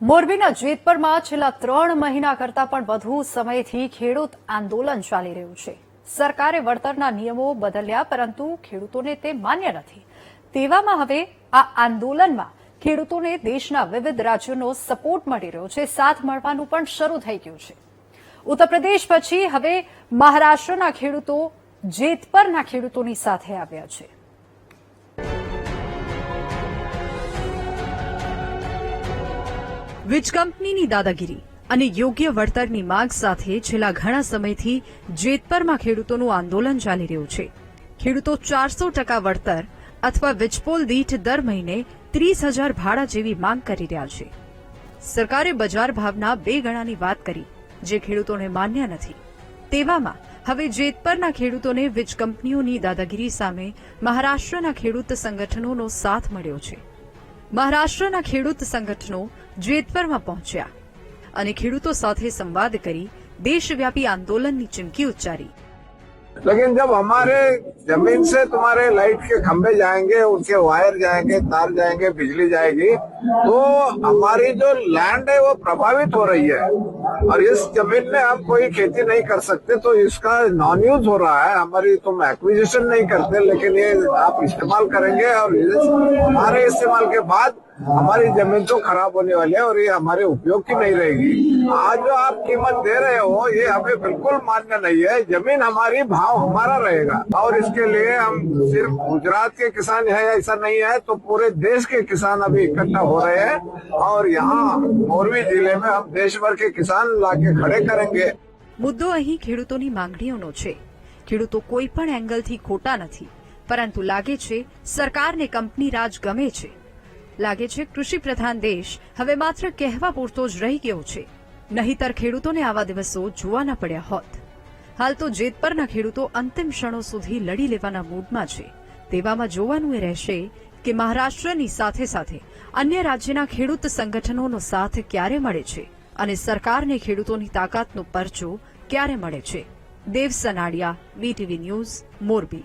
મોરબીના જેતપરમાં છેલ્લા 3 મહિના કરતા પણ વધુ સમયથી ખેડૂત આંદોલન ચાલી રહ્યું છે। સરકારે વળતરના નિયમો બદલ્યા, પરંતુ ખેડૂતોને તે માન્ય નથી। તેવામાં હવે આ આંદોલનમાં ખેડૂતોને દેશના વિવિધ રાજ્યોનો સપોર્ટ મળી રહ્યો છે, સાથ મળવાનું પણ શરૂ થઈ ગયું છે। ઉત્તર પ્રદેશ પછી હવે મહારાષ્ટ્રના ખેડૂતો જેતપરના ખેડૂતોની સાથે આવ્યા છે। વીજ કંપનીની દાદાગીરી અને યોગ્ય વળતરની માંગ સાથે છેલ્લા ઘણા સમયથી જેતપરમાં ખેડૂતોનું આંદોલન ચાલી રહ્યું છે। ખેડૂતો 400% વળતર અથવા વીજપોલ દીઠ દર મહિને 30,000 ભાડા જેવી માંગ કરી રહ્યા છે। સરકારે બજાર ભાવના 2 ગણાની વાત કરી, જે ખેડૂતોને માન્ય નથી। તેવામાં હવે જેતપરના ખેડૂતોને વીજ કંપનીઓની દાદાગીરી સામે મહારાષ્ટ્રના ખેડૂત સંગઠનોનો સાથ મળ્યો છે। મહારાષ્ટ્રના ખેડૂત સંગઠનો જેતપરમાં પહોંચ્યા અને ખેડૂતો સાથે સંવાદ કરી દેશવ્યાપી આંદોલનની ચીમકી ઉચ્ચારી। लेकिन जब हमारे जमीन से तुम्हारे लाइट के खंभे जाएंगे, उनके वायर जाएंगे, तार जाएंगे, बिजली जाएगी, तो हमारी जो लैंड है वो प्रभावित हो रही है और इस जमीन में हम कोई खेती नहीं कर सकते। तो इसका नॉन यूज हो रहा है। हमारी तुम एक्विजिशन नहीं करते, लेकिन ये आप इस्तेमाल करेंगे और हमारे इस्तेमाल के बाद हमारी जमीन तो खराब होने वाली है और ये हमारे उपयोग की नहीं रहेगी। आज जो आप कीमत दे रहे हो ये हमें बिल्कुल मान्य नहीं है। जमीन हमारी, भाव हमारा रहेगा और इसके लिए हम सिर्फ गुजरात के किसान है ऐसा नहीं है, तो पूरे देश के किसान अभी इकट्ठा हो रहे हैं और यहाँ मोरबी जिले में हम देश भर के किसान लाके खड़े करेंगे। મુદ્દો અહીં ખેડૂતોની માંગણીઓનો છે। ખેડૂતો કોઈ પણ એંગલથી ખોટા નથી, પરંતુ લાગે છે સરકારને કંપની રાજ ગમે છે। લાગે છે કૃષિ પ્રધાન દેશ હવે માત્ર કહેવા પૂરતો જ રહી ગયો છે, નહીંતર ખેડૂતોને આવા દિવસો જોવા ન પડ્યા હોત। હાલ તો જેતપરના ખેડૂતો અંતિમ ક્ષણો સુધી લડી લેવાના મૂડમાં છે। તેવામાં જોવાનું એ રહેશે કે મહારાષ્ટ્રની સાથે સાથે અન્ય રાજ્યના ખેડૂત સંગઠનોનો સાથ ક્યારે મળે છે અને સરકારને ખેડૂતોની તાકાતનો પરચો ક્યારે મળે છે। દેવ સનાડિયા, વીટીવી ન્યૂઝ, મોરબી।